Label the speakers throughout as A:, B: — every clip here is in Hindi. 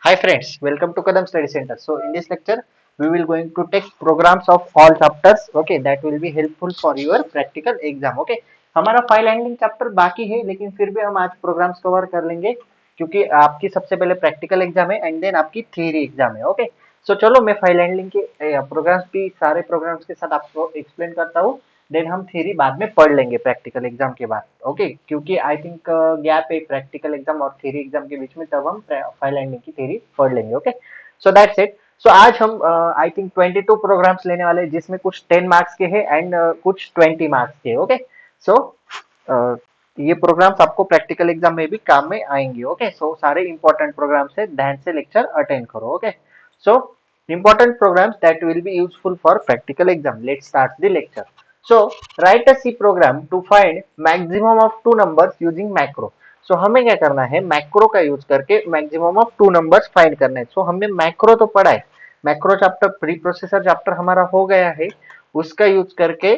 A: Hi friends, welcome to Kadam Study Center. So in this lecture, we will going to take programs of all chapters. Okay, that will be helpful for your practical exam. Okay, हमारा फाइल हैंडलिंग चैप्टर बाकी है, लेकिन फिर भी हम आज प्रोग्राम्स कवर कर लेंगे क्योंकि आपकी सबसे पहले प्रैक्टिकल एग्जाम है एंड देन आपकी थ्योरी एग्जाम है. ओके, सो चलो मैं फाइल हैंडलिंग के प्रोग्राम्स की सारे प्रोग्राम्स के साथ आपको एक्सप्लेन करता हूँ. देन हम थ्योरी बाद में पढ़ लेंगे प्रैक्टिकल एग्जाम के बाद. ओके, क्योंकि आई थिंक गैप है प्रैक्टिकल एग्जाम और थ्योरी एग्जाम के बीच में, तब हम फाइल हैंडलिंग की थ्योरी पढ़ लेंगे. Okay, so that's it. So आज हम आई थिंक 22 प्रोग्राम्स लेने वाले हैं, जिसमें कुछ 10 मार्क्स के हैं एंड कुछ 20 मार्क्स के. ओके, सो ये प्रोग्राम्स आपको प्रैक्टिकल एग्जाम में भी काम में आएंगे. ओके, सो सारे इंपॉर्टेंट प्रोग्राम्स है, ध्यान से लेक्चर अटेंड करो. Okay, so important programs that will be useful for practical exam. Let's start the lecture. So write a C program to find maximum of two numbers using macro. So हमें क्या करना है, मैक्रो का यूज करके maximum of two numbers find करना है. सो हमने मैक्रो तो पढ़ा है, macro chapter pre processor chapter हमारा हो गया है, उसका यूज करके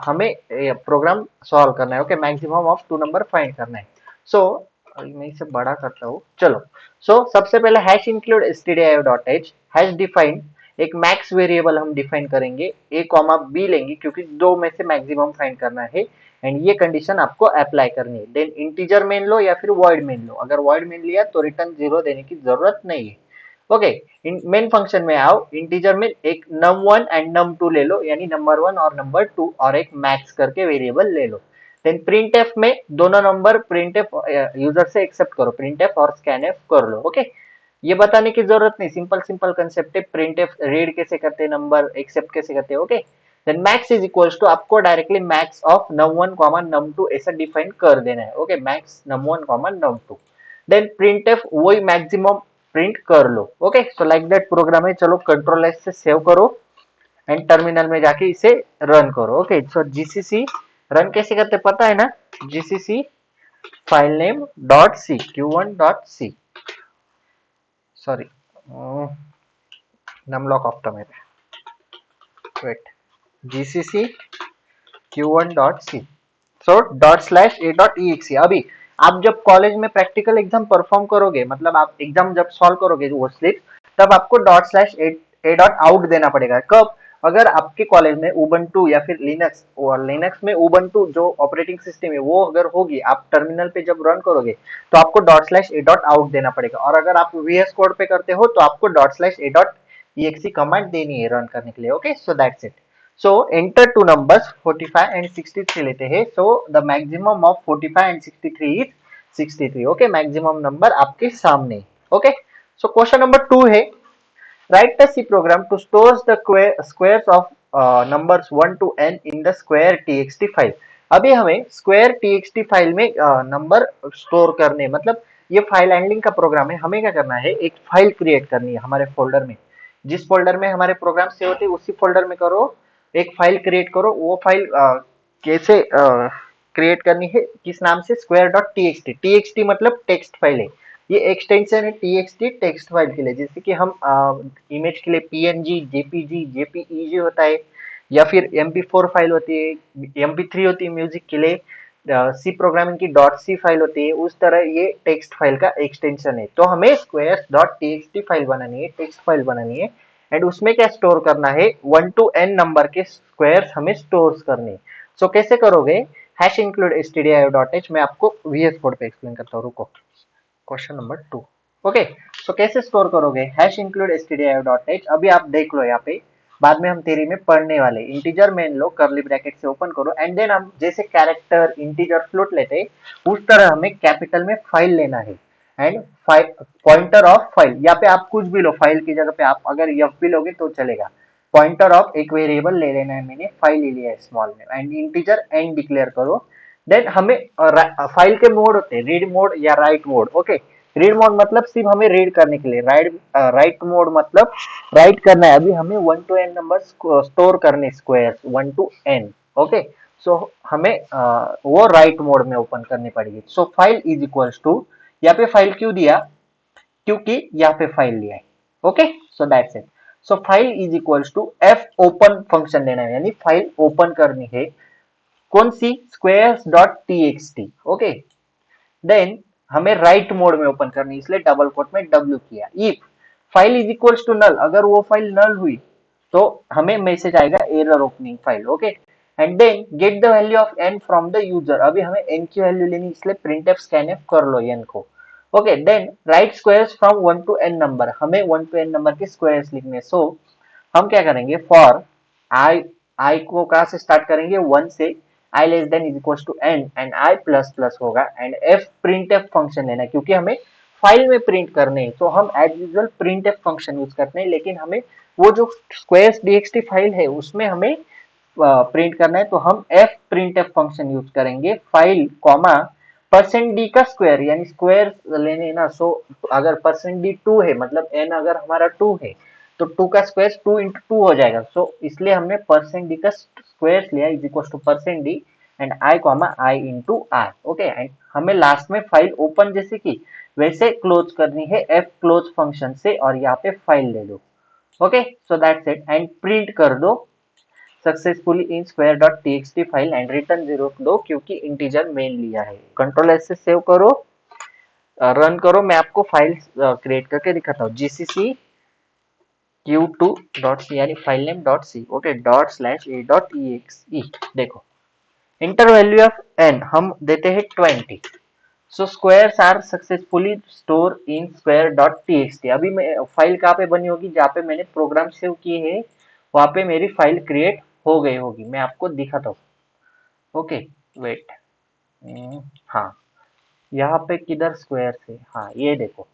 A: हमें प्रोग्राम सॉल्व करना है. Okay, maximum of two number find करना है. सो मैं इसे बड़ा करता हूँ. चलो, सो सबसे पहले hash include stdio.h hash define एक मैक्स वेरिएबल हम डिफाइन करेंगे, a कॉमा b लेंगे क्योंकि दो में से मैक्सिमम फाइंड करना है एंड ये कंडीशन आपको अप्लाई करनी है. देन इंटीजर मेन लो या फिर वॉइड मेन लो. अगर वॉइड मेन लिया तो रिटर्न जीरो देने की जरूरत नहीं है. ओके, मेन फंक्शन में आओ, इंटीजर में एक num1 एंड num2 ले लो, यानी नंबर 1 और नंबर 2 और एक मैक्स करके वेरिएबल ले लो. देन प्रिंटफ में दोनों नंबर प्रिंटफ यूजर से एक्सेप्ट करो, प्रिंटफ और स्कैनफ कर लो. ओके, ये बताने की जरूरत नहीं, सिंपल सिंपल कंसेप्ट है. प्रिंटफ रीड कैसे करते हैं, नंबर एक्सेप्ट कैसे करते हैं. Okay, then max is equals to आपको directly max of num1 comma num2 ऐसा डिफाइन कर देना है. Okay, max num1 comma num2. Then printf वही मैक्सिमम प्रिंट कर लो. Okay, so like that program है. चलो कंट्रोल एस से सेव करो एंड टर्मिनल में जाके इसे रन करो. ओके, सो जीसीसी रन कैसे करते पता है ना, GCC file name dot C q1 dot C, sorry NumLock off था मेरे, wait, GCC q1 dot C, so dot slash ए डॉट ई एक्स. अभी आप जब कॉलेज में प्रैक्टिकल एग्जाम परफॉर्म करोगे, मतलब आप एग्जाम जब सॉल्व करोगे वो स्लिप, तब आपको डॉट स्लैश ए डॉट आउट देना पड़ेगा. कब, अगर आपके कॉलेज में उबंटू या फिर लिनक्स, और लिनक्स में उबंटू जो ऑपरेटिंग सिस्टम है वो अगर होगी, आप टर्मिनल पे जब रन करोगे तो आपको डॉट स्लैश ए डॉट आउट देना पड़ेगा. और अगर आप वीएस कोड पे करते हो तो आपको डॉट स्लैश ए डॉट ई एक्स कमांड देनी है रन करने के लिए. Okay, so that's it. So enter two numbers 45 and 63 लेते हैं. So the maximum of 45 and 63 is 63. Okay, maximum number आपके सामने. Okay, so question number 2 है, write a C program to store the squares of numbers 1 to n in the square txt file. अभी हमें square txt फाइल में नंबर स्टोर करने, मतलब ये फाइल हैंडलिंग का प्रोग्राम है. हमें क्या करना है, एक फाइल क्रिएट करनी है हमारे फोल्डर में, जिस फोल्डर में हमारे प्रोग्राम सेव होते हैं उसी फोल्डर में करो, एक फाइल क्रिएट करो. वो फाइल कैसे क्रिएट करनी है, किस नाम से, स्क्वायर डॉट टीएक्सटी. टीएक्सटी मतलब टेक्स्ट फाइल है, ये एक्सटेंशन है टीएक्सटी टेक्स्ट फाइल के लिए. जैसे कि हम इमेज के लिए पीएनजी, जेपीजी, जेपीईजी होता है, या फिर एमपी4 फाइल होती है, एमपी3 होती है म्यूजिक के लिए, सी प्रोग्रामिंग की डॉट सी फाइल होती है, उस तरह ये टेक्स्ट फाइल का एक्सटेंशन है. तो हमें स्क्वायर्स डॉट टीएक्सटी फाइल बनानी है, टेक्स्ट फाइल बनानी है एंड उसमें क्या स्टोर करना है, 1 to n नंबर के स्क्वायर्स हमें स्टोर करने. सो कैसे करोगे, हैश इंक्लूड stdio.h, मैं आपको वीएस कोड पे एक्सप्लेन करता हूँ, रुको. Question number 2. ओके, सो कैसे स्टोर करोगे, हैश इंक्लूड stdio.h. अभी आप देख लो यहाँ पे, बाद में हम थ्योरी में पढ़ने वाले. इंटीजर मेन लो, कर्ली ब्रैकेट से ओपन करो एंड देन हम जैसे कैरेक्टर इंटीजर फ्लोट लेते हैं उस तरह हमें कैपिटल में फाइल लेना है एंड पॉइंटर ऑफ फाइल. यहाँ पे आप कुछ भी लो, फाइल की जगह पे आप अगर एफ भी लोगे तो चलेगा. पॉइंटर ऑफ एक वेरिएबल ले लेना है, मैंने फाइल ले लिया है स्मॉल में, एंड इंटीजर एंड डिक्लेयर करो. देन हमें फाइल के मोड होते हैं, रीड मोड या right mode. Okay, read mode मतलब सिर्फ हमें रीड करने के लिए, राइट मोड मतलब राइट करना है. अभी हमें 1 to n नंबर स्टोर करने, स्क्वायर्स 1 to n. ओके, सो हमें वो राइट मोड में ओपन करनी पड़ेगी. सो फाइल इज इक्वल्स टू, यहाँ पे फाइल क्यों दिया, क्योंकि यहाँ पे फाइल लिया है. Okay, so that's it. So file is equals to F open function लेना है, यानी फाइल ओपन करनी है. कौन सी, squares dot TXT. Okay, then हमें राइट मोड में ओपन करनी है, इसलिए डबल कोट में W किया। If file is equals to null, अगर वो फाइल नल हुई तो हमें मैसेज आएगा error opening file. Okay, and then get the value of n from the user, अभी हमें n की वैल्यू लेनी, इसलिए printf scanf कर लो n को। Okay, then write squares from 1 to n number, हमें 1 टू n नंबर के स्क्वायर्स लिखने। सो हम क्या करेंगे, फॉर आई को कहां से स्टार्ट करेंगे, 1 से, I less than is equal to n and I plus plus होगा, and f print F function लेना है क्योंकि हमें फाइल में प्रिंट करने हैं। तो हम as usual print F function use करते हैं, लेकिन हमें वो जो स्क्वेयर्स डीएक्सटी फाइल है उसमें हमें प्रिंट करना है, तो हम F print F function use करेंगे, फाइल कॉमा परसेंट डी का स्क्वायर, यानी स्क्वायर लेने ना। सो अगर परसेंट डी 2 है, मतलब एन अगर हमारा 2 है, तो 2 का स्क्वायर 2 इंटू 2 हो जाएगा। सो इसलिए हमने परसेंट डी का स्क्वायर लिया is equal two percent D and I comma I into I. Okay, and हमें लास्ट में फाइल ओपन जैसे की वैसे क्लोज करनी है एफ क्लोज फंक्शन से, और यहाँ पे फाइल ले लो। Okay, so that's it, and print कर दो successfully in square dot TXT file and return 0 दो क्योंकि इंटीजर मेन लिया है। कंट्रोल एस से सेव करो, रन करो। मैं आपको फाइल क्रिएट करके दिखाता हूँ, जीसीसी q2 डॉट सी, यानी file name dot C. Okay, dot slash ए डॉट ई एक्स ई। देखो, इंटर वैल्यू ऑफ n हम देते हैं 20। So squares are successfully store in square dot TXT. अभी मैं फाइल कहाँ पे बनी होगी, जहाँ पे मैंने प्रोग्राम सेव किए हैं वहां पे मेरी फाइल क्रिएट हो गई होगी। मैं आपको दिखाता हूँ। ओके, वेट, हाँ, यहाँ पे किधर स्क्वायर है, हाँ ये देखो।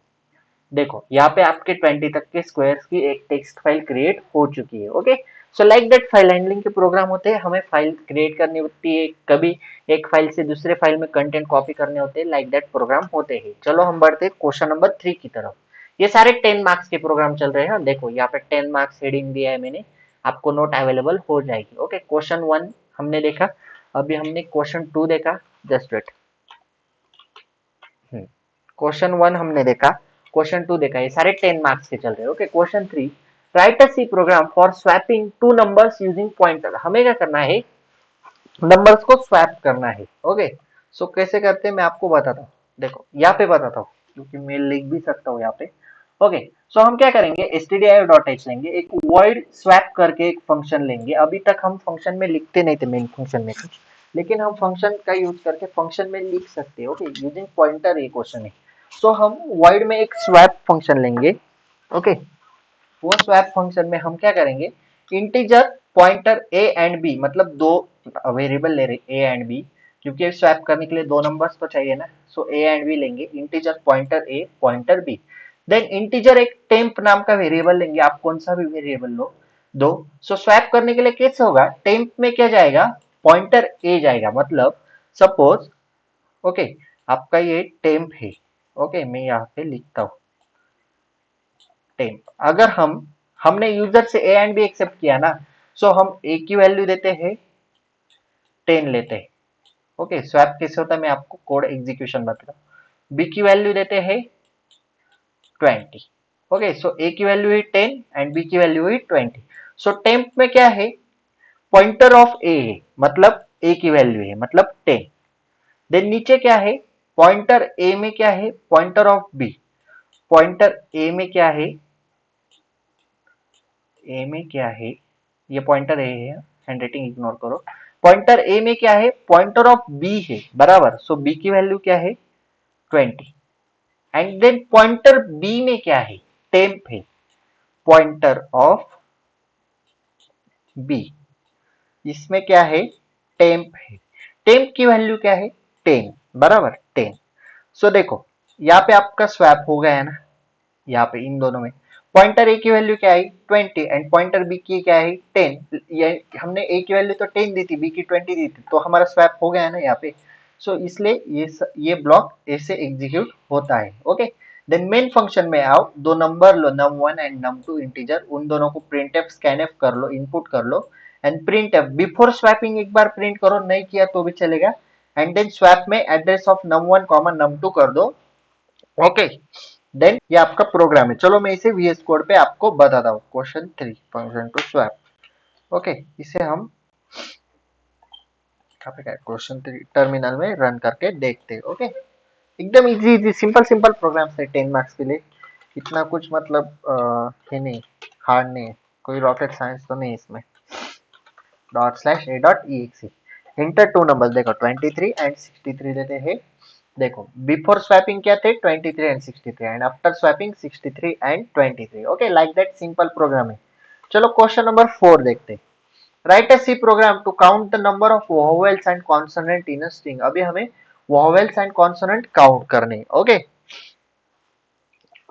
A: देखो यहाँ पे आपके 20 तक के स्क्वायर्स की एक टेक्स्ट फाइल क्रिएट हो चुकी है। Okay, so like that file handling के प्रोग्राम होते हैं, हमें फाइल क्रिएट करनी होती है, कभी एक फाइल से दूसरे फाइल में कंटेंट कॉपी करने होते हैं, लाइक दैट प्रोग्राम होते हैं। चलो हम बढ़ते हैं क्वेश्चन नंबर 3 की तरफ। ये सारे 10 मार्क्स के प्रोग्राम चल रहे हैं। देखो यहाँ पे 10 मार्क्स हेडिंग दिया है मैंने, आपको नोट अवेलेबल हो जाएगी। ओके, क्वेश्चन 1 हमने देखा, अभी हमने क्वेश्चन 2 देखा। जस्ट वेट, क्वेश्चन 1 हमने देखा, क्वेश्चन 2 देखा, ये सारे 10 मार्क्स के चल रहे हैं। Okay, question 3, write a C program for swapping two numbers using pointer. हमें क्या करना है, नंबर्स को स्वैप करना है। ओके, सो कैसे करते हैं मैं आपको बताता हूँ। देखो यहाँ पे बताता हूँ क्योंकि मैं लिख भी सकता हूँ यहाँ पे। ओके, सो हम क्या करेंगे, stdio.h लेंगे, एक void swap करके एक फंक्शन लेंगे। अभी तक हम फंक्शन में लिखते नहीं थे मेन फंक्शन में कुछ, लेकिन हम फंक्शन का यूज करके फंक्शन में लिख सकते हैं। ओके, यूजिंग पॉइंटर ये क्वेश्चन है। सो हम void में एक swap फंक्शन लेंगे। ओके, वो स्वैप फंक्शन में हम क्या करेंगे, integer pointer A and B, मतलब दो वेरिएबल ले रहे ए एंड बी, क्योंकि स्वैप करने के लिए दो नंबर्स तो चाहिए ना। सो ए एंड बी लेंगे, integer pointer A pointer B. Then integer एक टेम्प नाम का वेरिएबल लेंगे, आप कौन सा भी वेरिएबल लो दो। सो स्वैप करने के लिए कैसे होगा, टेम्प में क्या जाएगा, पॉइंटर ए जाएगा। मतलब सपोज, ओके, आपका ये टेम्प है। ओके, मैं यहाँ पे लिखता हूँ टेम्प। अगर हमने यूजर से ए एंड बी एक्सेप्ट किया ना, सो हम ए की वैल्यू देते हैं 10 लेते हैं। ओके, स्वैप कैसे होता है मैं आपको कोड एग्जीक्यूशन बताता हूँ। बी की वैल्यू देते हैं 20। ओके, सो ए की वैल्यू है 10 एंड बी की वैल्यू है 20। सो टेम्प में क्या है, पॉइंटर ऑफ ए है, मतलब ए की वैल्यू है, मतलब 10। देन नीचे क्या है, पॉइंटर ए में क्या है, पॉइंटर ऑफ बी। पॉइंटर ए में क्या है, ए में क्या है, ये पॉइंटर ए है, हैंडराइटिंग इग्नोर करो। पॉइंटर ए में क्या है, पॉइंटर ऑफ बी है, बराबर। सो बी की वैल्यू क्या है, 20। एंड देन पॉइंटर बी में क्या है, टेम्प है, पॉइंटर ऑफ बी, इसमें क्या है, टेम्प है। टेम्प की वैल्यू क्या है, 10, बराबर 10। सो देखो यहाँ पे आपका स्वैप हो गया है ना, यहाँ पे इन दोनों में पॉइंटर ए की वैल्यू क्या है 20 एंड पॉइंटर बी की क्या है 10। ये हमने ए की वैल्यू तो 10 दी थी, बी की 20 दी थी, तो हमारा स्वैप हो गया है ना यहाँ पे। सो इसलिए ये ब्लॉक ऐसे एग्जीक्यूट होता है। ओके, देन मेन फंक्शन में आओ, दो number low, num1 and num2 integer, उन दोनों को printf scanf कर लो, इनपुट कर लो, एंड printf बिफोर स्वैपिंग एक बार प्रिंट करो, नहीं किया तो भी चलेगा। एंड देन स्वैप में एड्रेस ऑफ num1 num2 कर दो। ओके, देन ये आपका प्रोग्राम है। चलो मैं इसे VS कोड पे आपको बताता हूँ। Question 3, function to swap. Okay, इसे हम क्वेश्चन 3 टर्मिनल में रन करके देखते हैं। ओके, एकदम easy easy simple simple programs है 10 मार्क्स के लिए। इतना कुछ मतलब है नहीं, हार्ड नहीं है, कोई रॉकेट साइंस तो नहीं इसमें। डॉट स्लैश ए डॉट ई एक्स इंटर टू नंबर देखो 23 एंड 63 देते हैं। देखो बिफोर स्वैपिंग क्या थे 23 and 63 and after swapping 63 and 23। Okay like that simple program है। चलो क्वेश्चन नंबर 4 देखते हैं। Write a C program to count the number of vowels and consonant in a string. अभी हमें वोवेल्स एंड कॉन्सोनेंट काउंट करने। ओके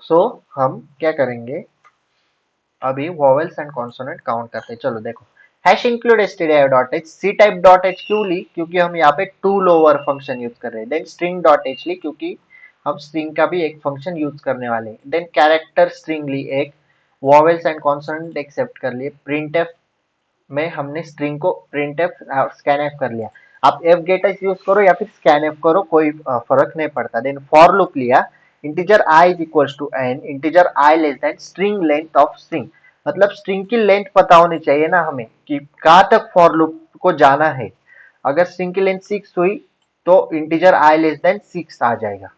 A: सो हम क्या करेंगे, अभी वोवेल्स एंड कॉन्सोनेंट काउंट करते हैं। चलो देखो hash include stdio dot H C type dot H क्यों ली, क्योंकि हम यहाँ पे टू लोअर फंक्शन यूज कर रहे हैं। देन स्ट्रिंग डॉट एच ली क्योंकि हम स्ट्रिंग का भी एक फंक्शन यूज करने वाले हैं। देन कैरेक्टर स्ट्रिंग ली एक, वोवेल्स एंड कॉन्सोनेंट एक्सेप्ट कर लिए। प्रिंटफ में हमने स्ट्रिंग को प्रिंटफ स्कैन एफ कर लिया। आप एफ गेटस यूज करो या फिर स्कैन एफ करो, कोई फर्क नहीं पड़ता। देन फॉर लूप लिया, integer i is equals to n, integer i less than string length of string. मतलब स्ट्रिंग की लेंथ पता होनी चाहिए ना हमें कि कहाँ तक फॉर लूप को जाना है। अगर स्ट्रिंग की लेंथ 6 हुई तो इंटीजर आई लेस देन 6 आ जाएगा।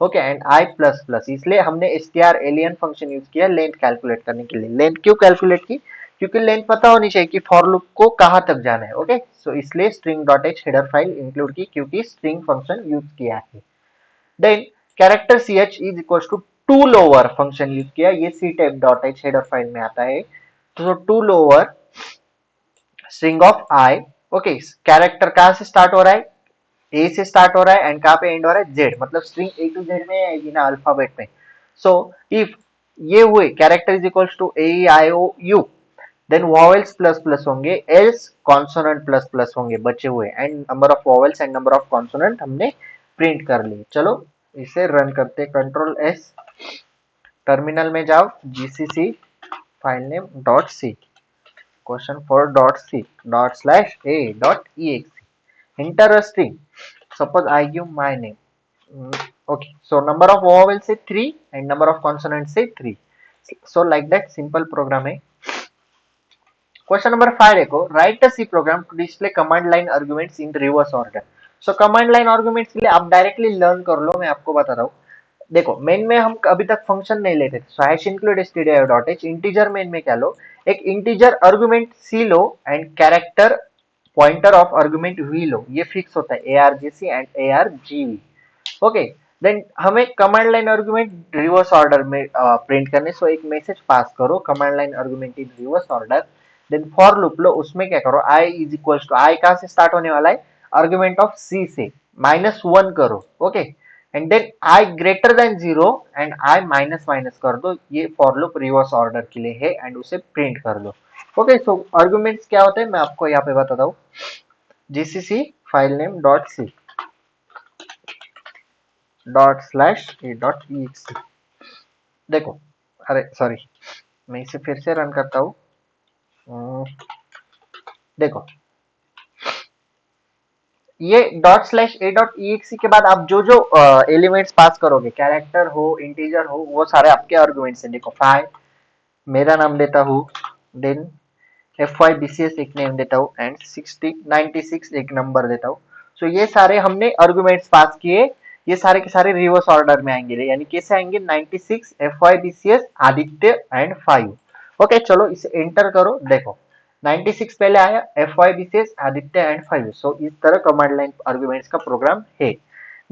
A: Okay and I plus plus, इसलिए हमने str एलियन फंक्शन यूज किया लेंथ कैलकुलेट करने के लिए। लेंथ क्यों कैलकुलेट की, क्योंकि लेंथ पता होनी चाहिए कि फॉर लूप को कहां तक जाना है। ओके सो इसलिए string dot h header file include की, क्योंकि स्ट्रिंग फंक्शन यूज किया है। Then character ch is equal to to lower function use किया, ये c type dot h header file में आता है। तो to lower string of i. Okay character कहां से स्टार्ट हो रहा है, ए से स्टार्ट हो रहा है एंड कहां पे एंड हो रहा है, जेड, मतलब स्ट्रिंग ए टू जेड में आएगी ना अल्फाबेट में। सो इफ ये हुए character is equals to a i o u, then vowels plus plus होंगे, एल्स कॉन्सोनेंट प्लस प्लस होंगे बचे हुए, and number of vowels and number of consonant हमने प्रिंट कर लिए। चलो इसे रन करते, कंट्रोल एस, टर्मिनल में जाओ, GCC file name dot c, question 4 dot c dot slash A dot E x, enter a string, suppose I give my name. Okay, so number of vowels say 3 and number of consonants say 3. So like that simple program है। क्वेश्चन नंबर 5 देखो, write a C program to display command line arguments in reverse order. So command line arguments के लिए आप डायरेक्टली लर्न कर लो, मैं आपको बता रहा हूँ। देखो मेन में हम अभी तक फंक्शन नहीं लेते थे, so hash include stdio dot H, integer main में क्या लो, एक इंटीजर आर्गुमेंट सी लो and character pointer of argument V लो, ये फिक्स होता है argc and argv। Okay then हमें command line argument reverse order में प्रिंट करने, सो एक मैसेज पास करो command line argument in reverse order. Then for loop लो, उसमें क्या करो, I is equal to, I कहां से स्टार्ट होने वाला है, आर्गुमेंट ऑफ सी से, -1 करो। Okay and then i greater than 0 and i minus minus कर दो, ये फॉर लूप रिवर्स ऑर्डर के लिए है एंड उसे प्रिंट कर दो। ओके सो आर्गुमेंट्स क्या होते हैं मैं आपको यहाँ पे बताता हूँ, GCC file name dot c dot slash ए डॉट ई एक्स। देखो अरे सॉरी, मैं इसे फिर से रन करता हूँ। देखो ये डॉट स्लैश ए डॉट ई एक्स के बाद आप जो जो एलिमेंट्स पास करोगे, कैरेक्टर हो इंटीजर हो, वो सारे आपके आर्गुमेंट्स हैं। देखो 5 मेरा नाम देता हूँ, then F Y B C S एक नेम देता हूँ एंड 96 एक नंबर देता हूँ। सो ये सारे हमने आर्गुमेंट्स पास किए, ये सारे के सारे रिवर्स ऑर्डर में आएंगे, यानी कैसे आएंगे, 96 F Y B C S Aditya and 5। Okay चलो इसे एंटर करो, देखो 96 पहले आया, F Y B C S Aditya and 5। So इस तरह कमांड लाइन आर्गुमेंट्स का प्रोग्राम है।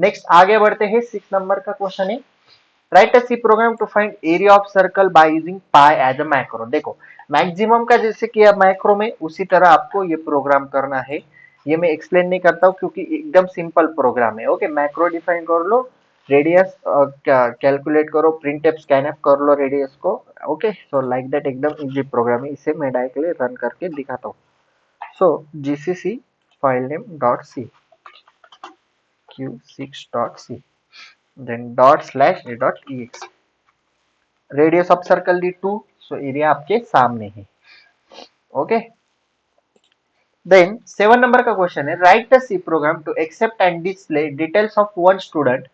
A: नेक्स्ट आगे बढ़ते हैं, 6 नंबर का क्वेश्चन है, write a C program to find area of circle by using pi as a macro. देखो मैक्सिमम का जैसे किया मैक्रो में, उसी तरह आपको ये प्रोग्राम करना है। ये मैं एक्सप्लेन नहीं करता हूँ क्योंकि एकदम सिंपल प्रोग्राम है। ओके मैक्रो डिफाइन कर लो, रेडियस कैलकुलेट करो, प्रिंट एफ स्कैन एफ कर लो रेडियस को। ओके सो लाइक दैट एकदम इजी प्रोग्राम है, इसे मैं डायरेक्टली रन करके दिखाता हूँ। So GCC file name dot C q6 dot C, then dot slash A dot E X, radius of circle दी 2, सो एरिया आपके सामने है। ओके देन 7 नंबर का क्वेश्चन है, write the C program to accept and display details of one student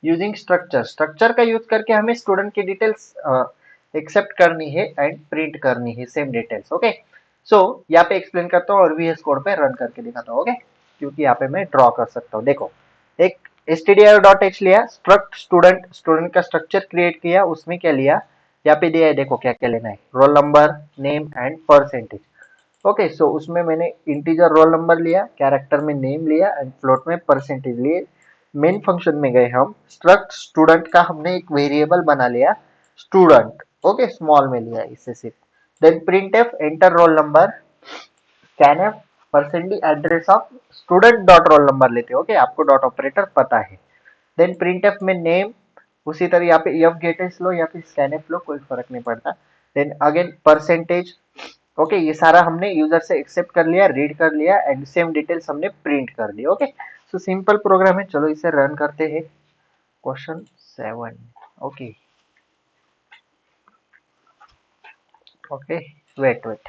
A: using structure. Structure का यूज करके हमें स्टूडेंट की डिटेल्स एक्सेप्ट करनी है एंड प्रिंट करनी है सेम डिटेल्स। ओके सो यहाँ पे एक्सप्लेन करता हूँ और वीएस कोड पे रन करके दिखाता हूँ। ओके क्योंकि यहाँ पे मैं ड्रॉ कर सकता हूँ। देखो एक stdio.h लिया, स्ट्रक्ट स्टूडेंट, स्टूडेंट का स्ट्रक्चर क्रिएट किया, उसमें क्या लिया, यहाँ पे दिया है देखो क्या क्या लेना है, roll number, name and percentage. Okay, so उसमें मैंने इंटीजर रोल नंबर लिया, कैरेक्टर में नेम लिया एंड फ्लोट में परसेंटेज लिए। मेन फंक्शन में गए हम, स्ट्रक्ट स्टूडेंट का हमने एक वेरिएबल बना लिया स्टूडेंट, ओके स्मॉल में लिया इससे सिर्फ। Then print F enter roll number, scanf percentage address of student dot roll number लेते हैं, ओके आपको डॉट ऑपरेटर पता है। देन प्रिंटफ में नेम, उसी तरह यहाँ पे एफ गेटेस लो या फिर स्कैनफ लो, कोई फर्क नहीं पड़ता। देन अगेन परसेंटेज, ओके ये सारा हमने यूजर से एक्सेप्ट कर लिया, रीड कर लिया एंड सेम डिटेल्स हमने प्रिंट कर दी। ओके, सो सिंपल प्रोग्राम है, चलो इसे रन करते हैं। Question 7, okay okay wait wait,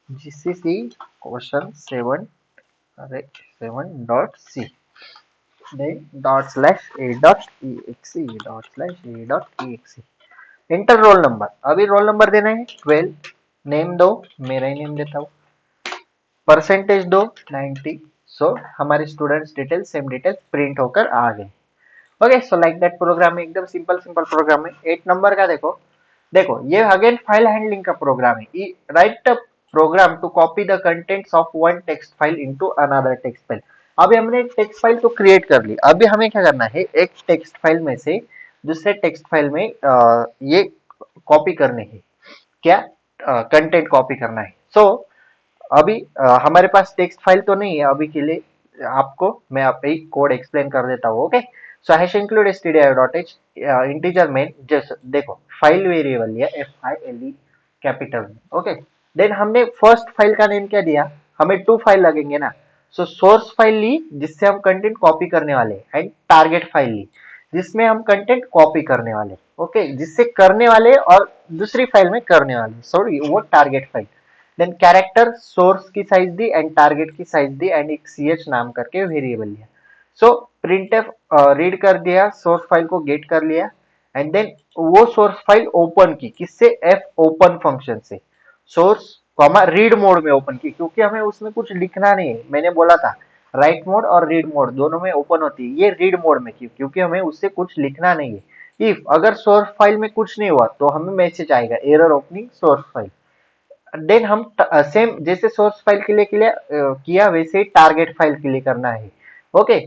A: GCC question 7, अरे 7.c, then dot slash a dot exe dot slash a dot exe, inter roll number, अभी रोल नंबर देना है 12, नेम दो, मेरा ही नेम देता हूँ, परसेंटेज दो 90, सो हमारे students detail same detail print होकर आ गए। Okay, so like that program है, एकदम सिंपल सिंपल प्रोग्राम है। 8 नंबर का देखो, देखो ये अगेन फाइल हैंडलिंग का प्रोग्राम है, write a program to copy the contents of one text file into another text file. अभी हमने एक टेक्स्ट फाइल तो क्रिएट कर ली, अभी हमें क्या करना है, एक टेक्स्ट फाइल में से दूसरे टेक्स्ट फाइल में ये कॉपी करने है, क्या कंटेंट कॉपी करना है। सो अभी हमारे पास टेक्स्ट फाइल तो नहीं है अभी के लिए, आपको मैं आप एक कोड एक्सप्लेन कर देता हूँ। ओके, सो हैश इंक्लूड stdio.h इंटीजर में जस्ट देखो फाइल वेरिएबल लिया FILE कैपिटल में। ओके, देन हमने फर्स्ट फाइल का नेम क्या दिया, हमें 2 फाइल लगेंगे ना, सो सोर्स फाइल ली जिससे हम कंटेंट कॉपी करने वाले एंड टारगेट फाइल ली जिसमें हम कंटेंट कॉपी करने वाले। ओके, जिससे करने वाले और दूसरी फाइल में करने वाले, सॉरी वो target file. Then character source की साइज दी एंड टारगेट की साइज दी एंड एक ch नाम करके वेरिएबल लिया। सो प्रिंटफ रीड कर दिया, सोर्स फाइल को गेट कर लिया एंड देन वो सोर्स फाइल ओपन की, किससे, एफ ओपन फंक्शन से, सोर्स कॉमा रीड मोड में ओपन की, क्योंकि हमें उसमें कुछ लिखना नहीं है, मैंने बोला था राइट मोड और रीड मोड दोनों में ओपन होती है, ये रीड मोड में की क्योंकि हमें उससे कुछ लिखना नहीं है। इफ अगर सोर्स फाइल में कुछ नहीं हुआ तो हमें मैसेज आएगा error opening source file. Then हम सेम जैसे सोर्स फाइल के लिए किया वैसे ही टारगेट फाइल के लिए करना है। ओके,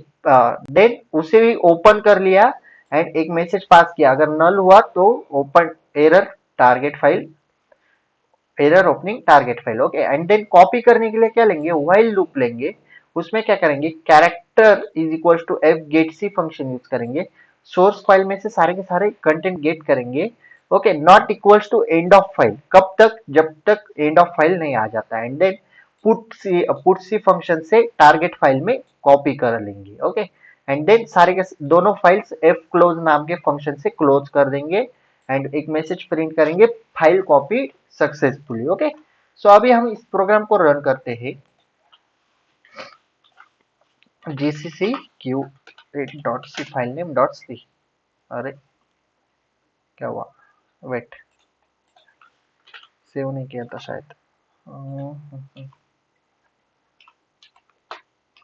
A: देन उसे भी ओपन कर लिया एंड एक मैसेज पास किया, अगर नल हुआ तो open error target file, error opening target file. Okay, and then copy करने के लिए क्या लेंगे, व्हाइल लूप लेंगे, उसमें क्या करेंगे, character is equal to f get c function use करेंगे, सोर्स फाइल में से सारे के सारे कंटेंट गेट करेंगे। Okay, not equals to end of file, कब तक, जब तक एंड ऑफ फाइल नहीं आ जाता, and then put c function से टारगेट फाइल में कॉपी कर लेंगे। ओके, एंड देन सारे के दोनों फाइल्स एफ क्लोज नाम के फंक्शन से क्लोज कर देंगे एंड एक मैसेज प्रिंट करेंगे, file copy successfully. Okay, so अभी हम इस प्रोग्राम को रन करते हैं, GCC Q dot C file name dot C, अरे क्या हुआ, वेट सेव नहीं किया था शायद।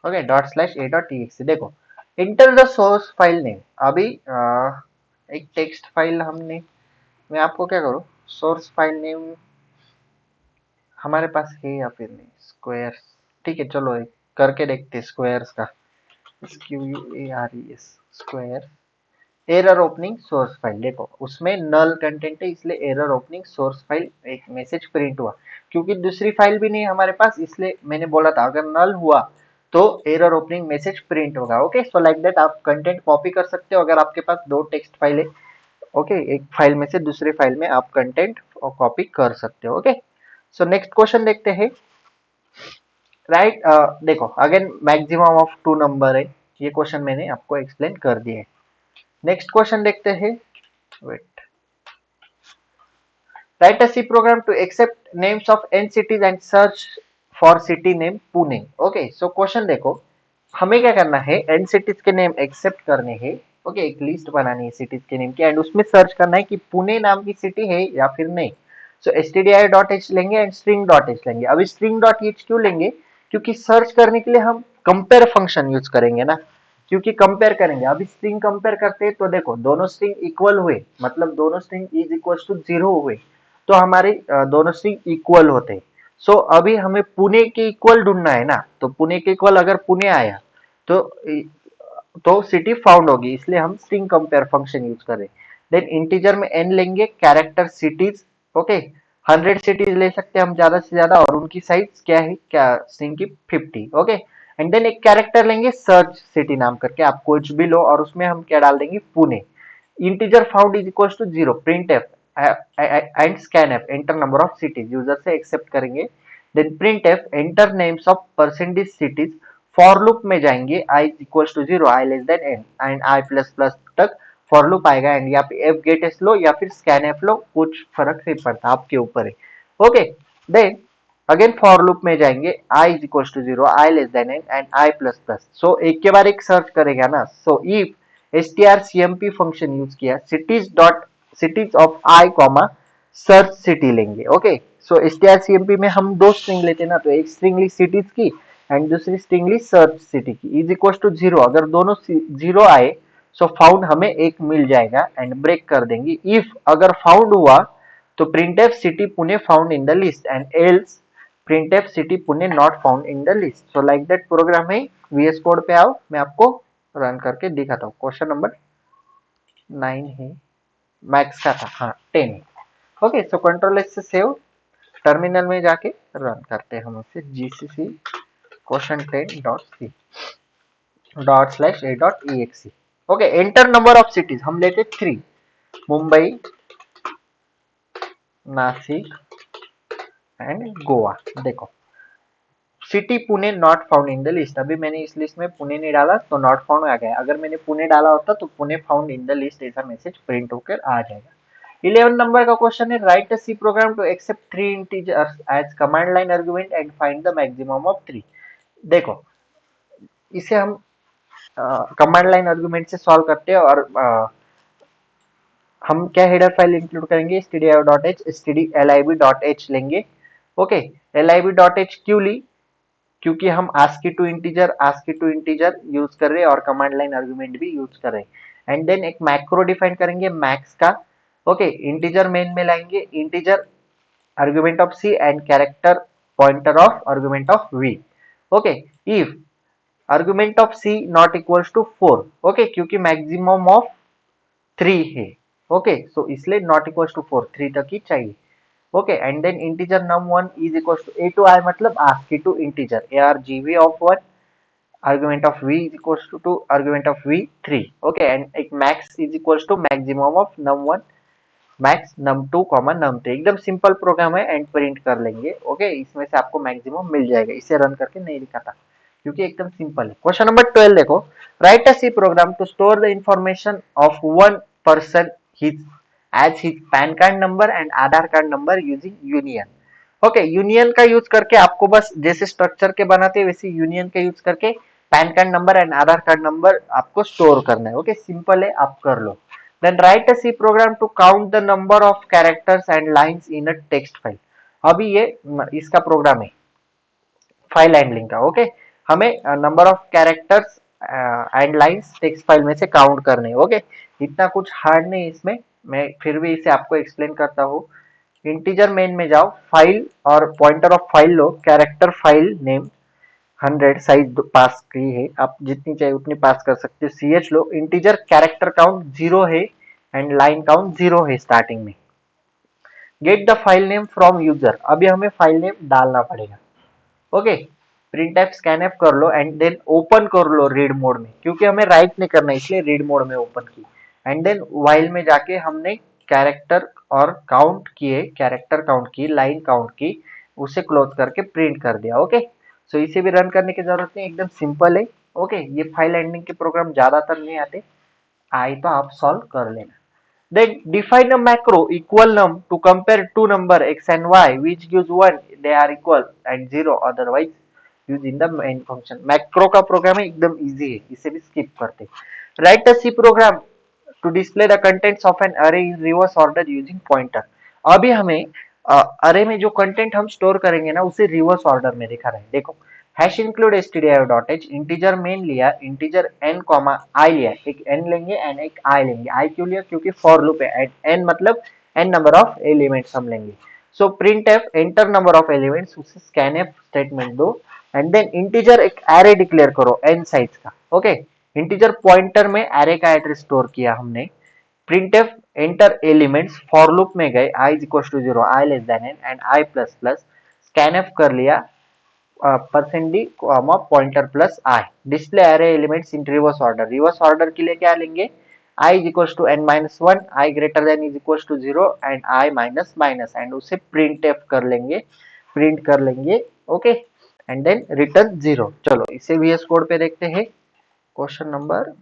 A: ओके, डॉट स्लैश ए डॉट टी देखो, enter the source file name, अभी एक टेक्स्ट फाइल हमने, मैं आपको क्या करूँ, सोर्स फाइल नेम हमारे पास है या फिर नहीं, स्क्वायर्स, ठीक है चलो एक करके देखते स्क्वायर्स का, SQUARES square, error opening source file, देखो उसमें नल कंटेंट है इसलिए एरर ओपनिंग सोर्स फाइल एक मैसेज प्रिंट हुआ, क्योंकि दूसरी फाइल भी नहीं हमारे पास इसलिए मैंने बोला था अगर नल हुआ तो एरर ओपनिंग मैसेज प्रिंट होगा। ओके, सो लाइक दैट आप कंटेंट कॉपी कर सकते हो अगर आपके पास 2 टेक्स्ट फाइल है। ओके, एक फाइल में से दूसरे फाइल में आप कंटेंट कॉपी कर सकते हो। ओके, सो नेक्स्ट क्वेश्चन देखते हैं, राइट देखो अगेन मैक्सिमम ऑफ 2 नंबर है, ये क्वेश्चन मैंने आपको एक्सप्लेन कर दिए। नेक्स्ट क्वेश्चन देखते हैं, wait, write a C program to accept names of n cities and search for city name Pune. Okay, so question देखो, हमें क्या करना है, n cities के नेम एक्सेप्ट करने हैं। ओके, एक लिस्ट बनानी है सिटीज के नेम की एंड उसमें सर्च करना है कि पुणे नाम की सिटी है या फिर नहीं। सो stdio.h लेंगे एंड string.h लेंगे। अभी string.h क्यों लेंगे, क्योंकि सर्च करने के लिए हम कंपेयर फंक्शन यूज करेंगे ना, क्योंकि कंपेयर करेंगे, अभी स्ट्रिंग कंपेयर करते हैं तो देखो दोनों स्ट्रिंग इक्वल हुए, मतलब दोनों स्ट्रिंग इज इक्वल टू 0 हुए, तो हमारे दोनों स्ट्रिंग इक्वल होते हैं। सो अभी हमें पुणे के इक्वल ढूंढना है ना, तो पुणे के इक्वल अगर पुणे आया तो सिटी फाउंड होगी, इसलिए हम स्ट्रिंग कंपेयर फंक्शन यूज करें। देन इंटीजर में n लेंगे, कैरेक्टर सिटीज, ओके 100 सिटीज ले सकते हैं हम ज्यादा से ज्यादा, और उनकी साइज क्या है, क्या स्ट्रिंग की 50, ओके। एंड देन एक कैरेक्टर लेंगे सर्च सिटी नाम करके, आप कुछ भी लो, और उसमें हम क्या डाल देंगे, Pune. Integer found is equal to 0, print f and scan f enter number of cities, user से एक्सेप्ट करेंगे। Then print F enter names of percentage cities, for loop में जाएंगे, i is equal to 0, i less than n and i plus plus तक फॉर लूप आएगा, एंड यहाँ पे एफ गेट एस लो या फिर स्कैन एफ लो, कुछ फर्क नहीं पड़ता, आपके ऊपर है, okay. Then again for loop में जाएंगे, i is equal to 0, i less than n and i plus plus, so एक के बाद एक सर्च करेगा ना, so if strcmp function use किया, cities of i comma search city लेंगे, ओके। सो strcmp में हम दो स्ट्रिंग लेते हैं ना, तो एक स्ट्रिंग ली सिटीज की एंड दूसरी स्ट्रिंग ली सर्च सिटी की, इज इक्वल टू 0, अगर दोनों 0 आए सो फाउंड हमें एक मिल जाएगा, एंड ब्रेक कर देंगे। इफ अगर फाउंड हुआ तो printf city Pune found in the list, and else printf city Pune not found in the list. So like that program है। वीएस कोड पे आओ, मैं आपको रन करके दिखाता हूँ। क्वेश्चन नंबर 9 है, मैक्स का था, हाँ 10 है, ओके। सो कंट्रोल एस से सेव, टर्मिनल में जाके रन करते हैं हम उसे, GCC question 10 dot c dot slash A dot E x, okay. Enter number of cities हम लेते 3, मुंबई, नासिक एंड गोवा। देखो city Pune not found in the list, अभी मैंने इस लिस्ट में पुणे नहीं डाला तो नॉट फाउंड आ गया, अगर मैंने पुणे डाला होता तो Pune found in the list ऐसा मैसेज प्रिंट होकर आ जाएगा। 11 नंबर का क्वेश्चन है, write a C program to accept 3 integers as command line argument and find the maximum of 3। देखो इसे हम कमांड लाइन आर्गुमेंट से सॉल्व करते हैं, और हम क्या हेडर फाइल इंक्लूड करेंगे, stdio.h stdlib.h लेंगे, ओके। lib.h क्यों ली, क्योंकि हम ASCII टू इंटीजर यूज कर रहे हैं और कमांड लाइन आर्गुमेंट भी यूज कर रहे हैं। एंड देन एक मैक्रो डिफाइन करेंगे मैक्स का, ओके। इंटीजर मेन में लाएंगे, integer argument of c and character pointer of argument of v, okay. If argument of c not equals to 4, okay, क्योंकि मैक्सिमम ऑफ 3 है, ओके। सो इसलिए नॉट इक्वल्स टू 4, 3 तक ही चाहिए, okay. And then integer num1 is equal to a to i, मतलब ASCII to integer argv of 1, argument of v is equals to argument of v3, okay। and एक max is equals to maximum of num1 max num2 num3, एकदम सिंपल प्रोग्राम है, एंड प्रिंट कर लेंगे, ओके। इसमें से आपको मैक्सिमम मिल जाएगा, इसे रन करके नहीं लिखा था क्योंकि एकदम सिंपल है। क्वेश्चन नंबर 12 देखो, write a C program to store the information of one person his age his PAN card number and Aadhaar card number using union, okay. Union का यूज करके आपको बस जैसे स्ट्रक्चर के बनाते हैं वैसे यूनियन का यूज करके PAN card number and Aadhaar card number आपको स्टोर करना है, ओके। सिंपल है, आप कर लो। Then write a C program to count the number of characters and lines in a text file. अभी ये इसका प्रोग्राम है फाइल हैंडलिंग का, ओके। हमें number of characters and lines text file में से काउंट करने, ओके। इतना कुछ हार्ड नहीं इसमें, मैं फिर भी इसे आपको एक्सप्लेन करता हूँ। इंटीजर मेन में जाओ, फाइल और पॉइंटर ऑफ फाइल लो, character file name 100 size pass की है, आप जितनी चाहिए उतनी पास कर सकते हो। ch लो, इंटीजर कैरेक्टर काउंट 0 है एंड लाइन काउंट 0 है स्टार्टिंग में। Get the file name from user, अभी हमें फाइल नेम डालना पड़ेगा, okay. Print F scan F कर लो एंड देन ओपन कर लो रीड मोड में, क्योंकि हमें राइट नहीं करना इसलिए रीड मोड में ओपन की। एंड देन वाइल में जाके हमने कैरेक्टर और काउंट किए, कैरेक्टर काउंट की, लाइन काउंट की, उसे क्लोज करके प्रिंट कर दिया, ओके। सो इसे भी रन करने की जरूरत नहीं, एकदम सिंपल है, ओके। ये फाइल एंडिंग के प्रोग्राम ज्यादातर नहीं आते, आए तो आप सॉल्व कर लेना। Then define a macro equal num to compare two number x and y which gives 1 they are equal and 0 otherwise use in the main function। macro का प्रोग्राम है, एकदम इजी है, इसे भी स्किप करते। write a C program to display the contents of an array in reverse order using pointer। अभी हमें अरे में जो कंटेंट हम स्टोर करेंगे ना उसे रिवर्स ऑर्डर में दिखा रहे हैं, देखो hash include stdio dot h integer main लिया, इंटीजर n कॉमा i लिया, एक n लेंगे एंड एक i लेंगे। i क्यों लिया? क्योंकि फॉर लूप है, n मतलब n नंबर ऑफ एलिमेंट्स हम लेंगे। So print F enter number of elements, उसे स्कैन एफ स्टेटमेंट दो एंड देन इंटीजर एक एरे डिक्लेयर करो n साइज का। ओके, इंटीजर पॉइंटर में एरे का एड्रेस स्टोर किया हमने। Print F enter elements, for loop में गए, i is equal to 0, i less than n and i plus plus, scan F कर लिया, percent d comma pointer plus i, display array elements in reverse order. Reverse order के लिए क्या लेंगे? i is equal to n minus one, i greater than is equal to 0 and i minus minus, and उसे प्रिंट एफ कर लेंगे, प्रिंट कर लेंगे। Okay, and then return 0। चलो इसे VS कोड पे देखते हैं। Question number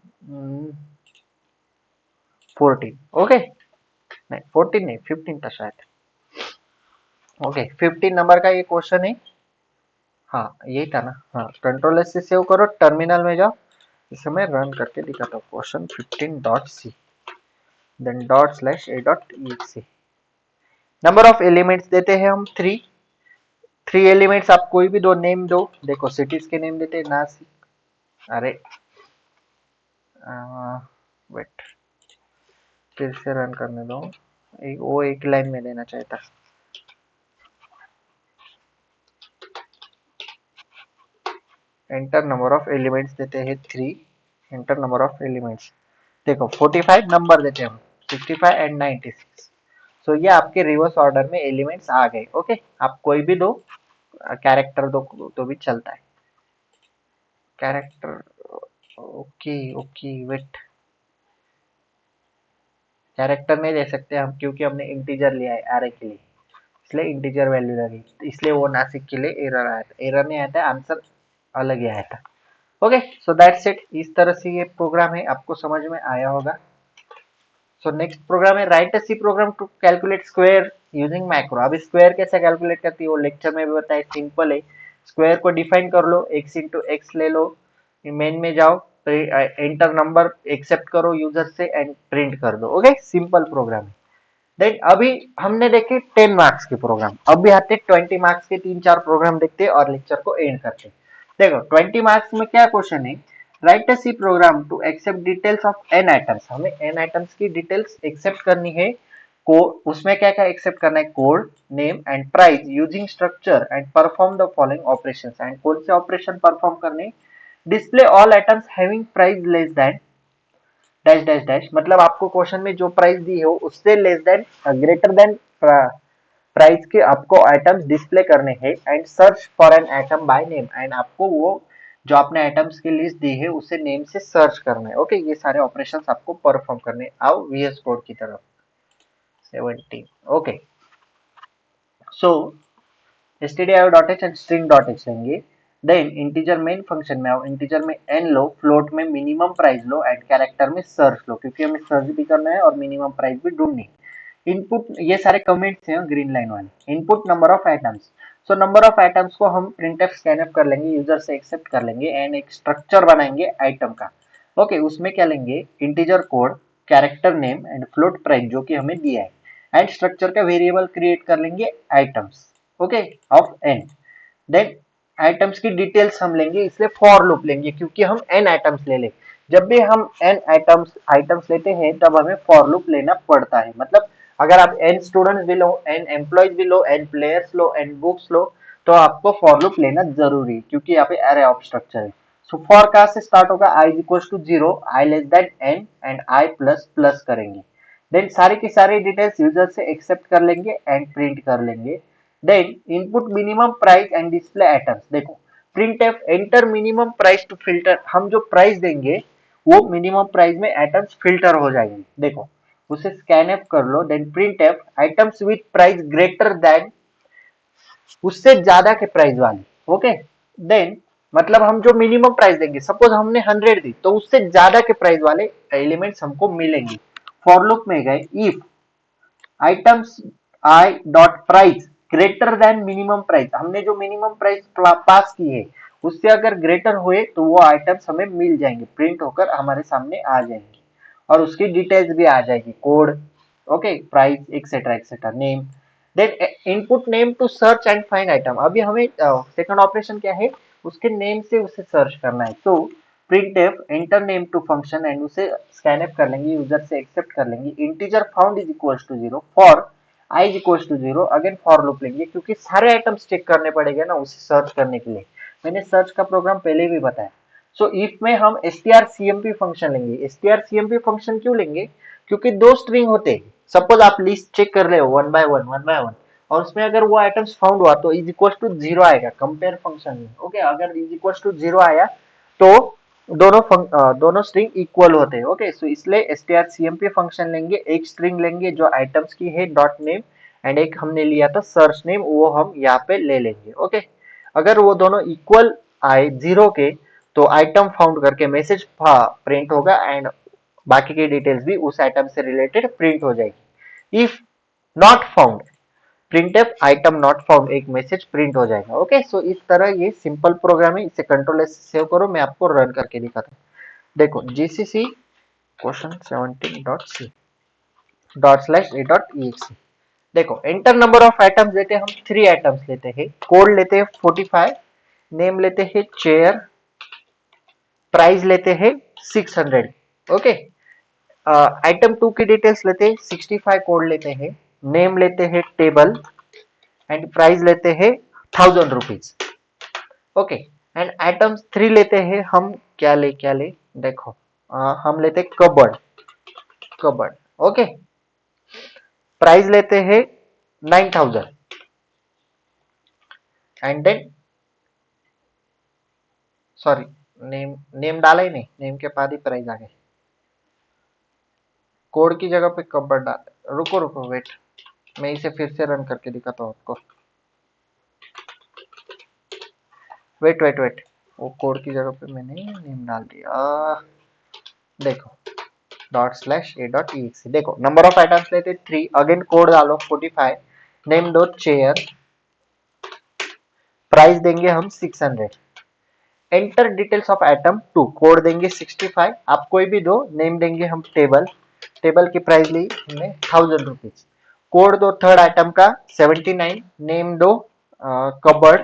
A: 14। ओके, नहीं 14 नहीं 15 था शायद। ओके, 15 नंबर का ये क्वेश्चन है। हाँ यही था ना। हाँ, कंट्रोल एस से सेव करो, टर्मिनल में जाओ, इसे मैं रन करके दिखाता हूँ। Question 15 dot C then dot slash A dot e. Number of elements देते हैं हम 3। 3 एलिमेंट्स, आप कोई भी दो नेम दो। देखो सिटीज के नेम देते हैं, नासिक, अरे वेट, फिर से रन करने दो, वो एक लाइन में देना चाहता। एंटर नंबर ऑफ एलिमेंट्स देते हैं 3, एंटर नंबर ऑफ एलिमेंट्स, देखो 45 नंबर देते हैं हम, 65 एंड 96। सो ये आपके रिवर्स ऑर्डर में एलिमेंट्स आ गए। ओके, आप कोई भी दो, कैरेक्टर दो तो भी चलता है, character. Okay okay wait, character नहीं दे सकते हम क्योंकि हमने इंटीजर लिया है एरे के लिए, इसलिए इंटीजर वैल्यू लगी, इसलिए वो नासिक के लिए एरर आया था। एरर नहीं आया था, आंसर अलग ही आया था। Okay, so that's it. इस तरह से ये प्रोग्राम है, आपको समझ में आया होगा। सो नेक्स्ट प्रोग्राम है write a C program to calculate square using macro. अभी स्क्वायर कैसे कैलकुलेट करती है वो लेक्चर में भी बताया, सिंपल है। स्क्वायर को डिफाइन कर लो, x इंटू एक्स ले लो, मेन में जाओ, एंटर नंबर एक्सेप्ट करो यूजर से एंड प्रिंट कर दो। ओके, सिंपल प्रोग्राम है। देन अभी हमने देखे 10 मार्क्स के प्रोग्राम, अभी आते 20 मार्क्स के 3-4 प्रोग्राम देखते हैं और लेक्चर को एंड करते हैं। देखो 20 मार्क्स में क्या क्वेश्चन है? Write a C program to accept details of n items. हमें n आइटम्स की डिटेल्स एक्सेप्ट करनी है। को उसमें क्या क्या एक्सेप्ट करना है? Code name and price using structure and perform the following operations. And कौन से ऑपरेशन परफॉर्म करने? Display all items having price less than dash dash dash, मतलब आपको क्वेश्चन में जो प्राइस दी हो उससे less than greater than price के आपको आइटम्स डिस्प्ले करने हैं। And search for an item by name, and आपको वो जो आपने आइटम्स की लिस्ट दी है उसे नेम से सर्च करना है। ओके, ये सारे ऑपरेशंस आपको परफॉर्म करने। आओ VS कोड की तरफ। 17। Okay, so stdio.h and string.h लेंगे। देन इंटीजर मेन फंक्शन में आओ, इंटीजर में n लो, फ्लोट में minimum price low and character में सर्च लो, क्योंकि हमें सर्च भी करना है और मिनिमम प्राइस भी ढूंढनी है। इनपुट, ये सारे कमेंट्स हैं ग्रीन लाइन वाले। Input number of items, so number of items को हम प्रिंटफ स्कैनफ कर लेंगे, यूजर से एक्सेप्ट कर लेंगे एंड एक स्ट्रक्चर बनाएंगे आइटम का। ओके, उसमें क्या लेंगे? Integer code, character name and float price जो कि हमें दिया है, एंड स्ट्रक्चर का वेरिएबल क्रिएट कर लेंगे items. Okay, of n। Then items की डिटेल्स हम लेंगे, इसलिए फॉर लूप लेंगे क्योंकि हम n आइटम्स ले ले। जब भी हम n आइटम्स लेते हैं तब हमें फॉर लूप लेना पड़ता है। मतलब अगर आप n स्टूडेंट्स भी लो, n एम्प्लॉयज भी लो, n प्लेयर्स लो, n बुक्स लो, तो आपको फॉर लूप लेना जरूरी है क्योंकि यहाँ पे अरे ऑफ स्ट्रक्चर है। सो फॉर कहाँ से स्टार्ट होगा? i is equal to 0, i less than n and i plus plus करेंगे। देन सारी की सारी डिटेल्स यूजर से एक्सेप्ट कर लेंगे एंड प्रिंट कर लेंगे। Then input minimum price and display items. देखो print F enter minimum price to filter, हम जो प्राइस देंगे वो मिनिमम प्राइस में आइटम्स फिल्टर हो जाएंगे। देखो उसे स्कैन एफ कर लो, then print F items with price greater than, उससे ज्यादा के प्राइस वाले। ओके, देन मतलब हम जो मिनिमम प्राइस देंगे, सपोज हमने 100 दी तो उससे ज्यादा के प्राइस वाले एलिमेंट्स हमको मिलेंगे। फॉर लूप में गए, if items I dot price greater then minimum price, हमने जो मिनिमम प्राइस पास की है उससे अगर ग्रेटर हुए तो वो आइटम्स हमें मिल जाएंगे, प्रिंट होकर हमारे सामने आ जाएंगे और उसकी डिटेल्स भी आ जाएगी, code, okay, price etcetera etcetera, name. Then input name to search and find item. अभी हमें सेकंड ऑपरेशन क्या है? उसके नेम से उसे सर्च करना है। तो printf enter name to function and उसे scanf कर लेंगे, यूजर से एक्सेप्ट कर लेंगे। Integer found is equals to 0 for i is equals to 0, again for loop लेंगे क्योंकि सारे आइटम्स चेक करने पड़ेंगे ना उसे सर्च करने के लिए। मैंने सर्च का प्रोग्राम पहले भी बताया। सो इफ में हम strcmp फंक्शन लेंगे। strcmp फंक्शन क्यों लेंगे? क्योंकि दो स्ट्रिंग होते हैं। सपोज आप लिस्ट चेक कर रहे हो वन बाय वन, और उसमें अगर वो आइटम्स फाउंड हुआ तो इज इक्वल टू 0 आएगा कंपेयर फंक्शन में। ओके, अगर इज इक्वल टू 0 आया तो दोनों स्ट्रिंग इक्वल होते हैं। ओके, सो इसलिए strcmp फंक्शन लेंगे, एक स्ट्रिंग लेंगे जो आइटम्स की है डॉट नेम, एंड एक हमने लिया था सर्च नेम, वो हम यहाँ पे ले लेंगे। ओके, अगर वो दोनों इक्वल आए 0 के तो आइटम फाउंड करके मैसेज प्रिंट होगा एंड बाकी की डिटेल्स भी उस आइटम से रिलेटेड प्रिंट हो जाएगी। If not found printf item not found एक मैसेज प्रिंट हो जाएगा। ओके, सो इस तरह ये सिंपल प्रोग्राम है। इसे कंट्रोल एस सेव करो, मैं आपको रन करके दिखाता हूँ। देखो GCC question 17.c dot slash ए डॉट exe। देखो एंटर नंबर ऑफ आइटम्स लेते हैं हम, 3 आइटम्स लेते हैं, कोड लेते हैं 45, नेम लेते हैं चेयर, प्राइस लेते हैं 600। ओके, आइटम 2 की डिटेल्स लेते हैं 65, कोड लेते हैं, नेम लेते हैं टेबल एंड प्राइस लेते हैं 1000 रुपीज। ओके, एंड आइटम 3 लेते हैं हम, क्या ले देखो, हम लेते कबर्ड, कबर्ड। ओके, प्राइस लेते हैं 9000 and then sorry, name name डाला ही नहीं, नेम के बाद ही प्राइस आ गए, कोड की जगह पे कबर्ड डाल। रुको रुको वेट, मैं इसे फिर से रन करके दिखाता हूँ आपको। वेट वेट वेट, वो कोड की जगह पे मैंने नेम डाल दिया। देखो डॉट स्लैश ए डॉट exe। देखो नंबर ऑफ आइटम्स लेते 3, अगेन कोड डालो 45, नेम दो चेयर, प्राइस देंगे हम 600, enter details of item 2, code देंगे 65, आप कोई भी दो, नेम देंगे हम टेबल, टेबल की प्राइस ली हमने 1000 रुपीज, कोड दो थर्ड आइटम का 79, नेम दो कबर्ड,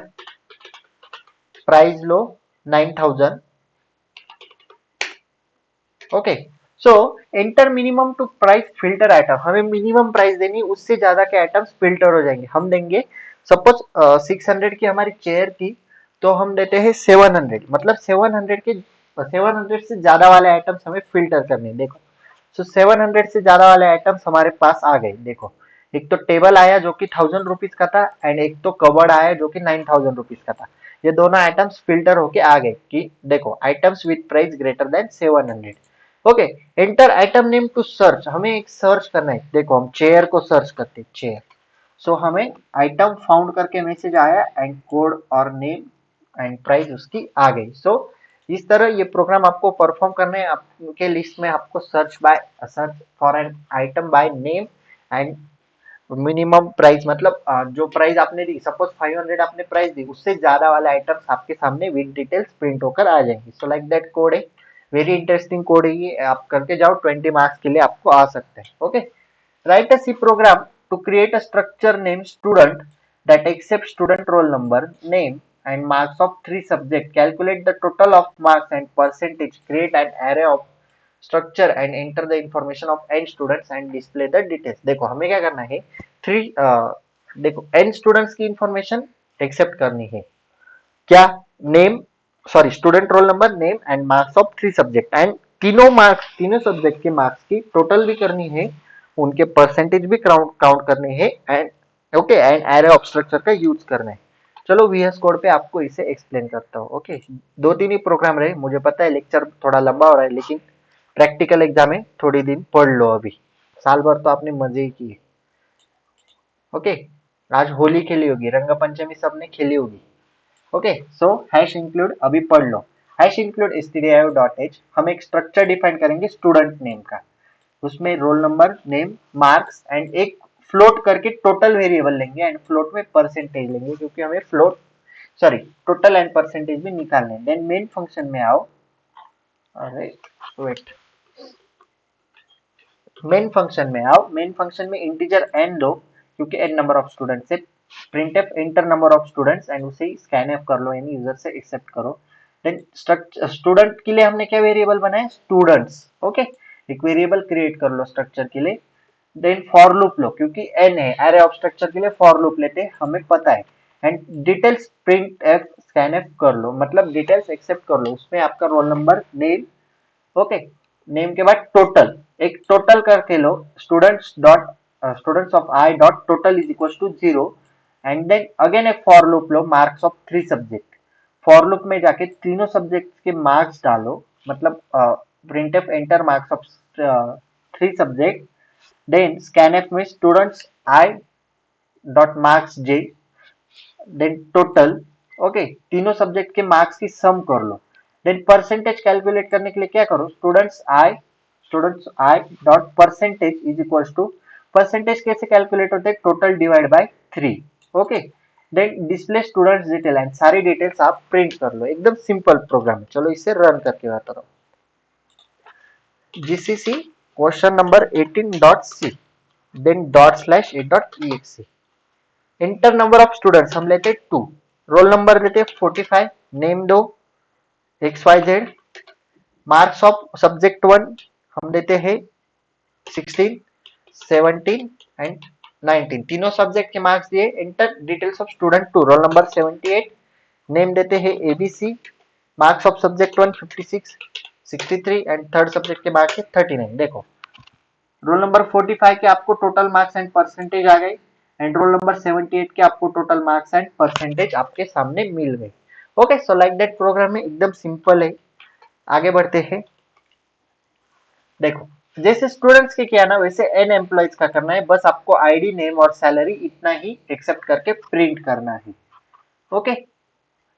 A: प्राइस लो 9000। Okay, so enter minimum to price filter item, हमें मिनिमम प्राइस देनी, उससे ज्यादा के आइटम्स फिल्टर हो जाएंगे। हम देंगे सपोज 600 की हमारी चेयर थी, तो हम देते हैं 700, मतलब 700 से ज्यादा वाले आइटम्स हमें फिल्टर करने। देखो सो 700 से ज्यादा वाले आइटम्स हमारे पास आ गए। देखो एक तो टेबल आया जो कि 1000 रुपीज का था, एंड एक तो कबर्ड आया जो कि 9000 रुपीज का था। ये दोनों आइटम्स फिल्टर होके आ गए कि देखो items with price greater than 700। Okay, enter item name to search, हमें एक सर्च करना है। देखो हम चेयर को सर्च करते, चेयर, सो हमें आइटम फाउंड करके मैसेज आया एंड कोड और नेम एंड प्राइस उसकी आ गई। सो इस तरह ये प्रोग्राम आपको परफॉर्म करना है। आपके लिस्ट में आपको search for an item by name and minimum price, मतलब जो प्राइस आपने दी, सपोज 500 आपने प्राइस दी, उससे ज्यादा वाले आइटम्स आपके सामने विद डिटेल्स प्रिंट होकर आ जाएंगे। सो लाइक दैट कोड है, वेरी इंटरेस्टिंग कोड है ये, आप करके जाओ, 20 मार्क्स के लिए आपको आ सकते हैं। Okay, write a C program to create a structure named student that accepts student roll number, name and marks of 3 subjects. Calculate the total of marks and percentage. Create an array of structure and enter the information of n students and display the details. देखो हमें क्या करना है, थ्री देखो n स्टूडेंट्स की इंफॉर्मेशन एक्सेप्ट करनी है। क्या? Name, sorry student role number, name and marks of 3 subject, and तीनों मार्क्स, तीनों सब्जेक्ट के मार्क्स की टोटल भी करनी है, उनके परसेंटेज भी काउंट करने हैं, and okay and array of structure का यूज करना है। चलो वीएस कोड पे आपको इसे एक्सप्लेन करता हूँ। ओके, 2-3 ही प्रोग्राम रहे, मुझे पता है लेक्चर थोड़ा लंबा हो रहा है, लेकिन प्रैक्टिकल एग्जाम है, थोड़ी दिन पढ़ लो। अभी साल भर तो आपने मजे ही किए। ओके, आज होली खेली होगी, रंग पंचमी सबने खेली होगी। ओके, सो हैश इंक्लूड अभी पढ़ लो। हैश इंक्लूड stdio.h, हम एक स्ट्रक्चर डिफाइन करेंगे स्टूडेंट नेम का, उसमें role number, name, marks and एक फ्लोट करके टोटल वेरिएबल लेंगे, एंड फ्लोट में परसेंटेज लेंगे क्योंकि हमें float, sorry total and percentage भी निकालने हैं। देन मेन फंक्शन में आओ, अरे वेट, मेन फंक्शन में आओ, मेन फंक्शन में इंटीजर n लो क्योंकि n नंबर ऑफ स्टूडेंट्स है, printf enter number of students and उसे scanf कर लो, यानी यूजर से एक्सेप्ट करो। देन स्टूडेंट के लिए हमने क्या वेरिएबल बनाया, स्टूडेंट्स। ओके, एक वेरिएबल क्रिएट कर लो स्ट्रक्चर के लिए। देन फॉर लूप लो, क्योंकि n है, एरे ऑफ स्ट्रक्चर के लिए फॉर लूप लेते हैं, हमें पता है। And details print F scan F कर लो, मतलब डिटेल्स एक्सेप्ट कर लो, उसमें आपका roll number, name. Okay, name के बाद टोटल, एक टोटल करके लो, students dot students of I dot total is equal to 0। And then again एक फॉर लूप लो, marks of 3 subject. For loop में जाके तीनों सब्जेक्ट के मार्क्स डालो, मतलब printf enter marks of 3 subject. Then scanf में students i dot marks j, then total. Okay, तीनों सब्जेक्ट के मार्क्स की सम कर लो। देन परसेंटेज कैलकुलेट करने के लिए क्या करो, students i dot percentage is equal to, percentage कैसे कैलकुलेट होते हैं, total divide by 3। Okay, then display students detail and सारी डिटेल्स आप प्रिंट कर लो, एकदम सिंपल प्रोग्राम। चलो इसे रन करके बताता हूँ। GCC question number 18.c, then dot slash A dot exe। Enter number of students हम लेते 2, रोल नंबर लेते 45, नेम दो XYZ, मार्क्स ऑफ सब्जेक्ट 1 हम देते हैं 16, 17 एंड 19, तीनों सब्जेक्ट के मार्क्स दिए। Inter details of student 2, roll number 78, name देते हैं ABC, marks of subject 1 56, 63 and third subject के मार्क्स है 39। देखो रोल नंबर 45 के आपको टोटल मार्क्स एंड परसेंटेज आ गए, एंड रोल नंबर 78 के आपको टोटल मार्क्स एंड परसेंटेज आपके सामने मिल गए। Okay, so like that program में एकदम सिंपल है। आगे बढ़ते हैं। देखो जैसे स्टूडेंट्स के किया ना, वैसे एन एम्प्लॉइज का करना है, बस आपको आईडी, नेम और सैलरी इतना ही एक्सेप्ट करके प्रिंट करना है। ओके,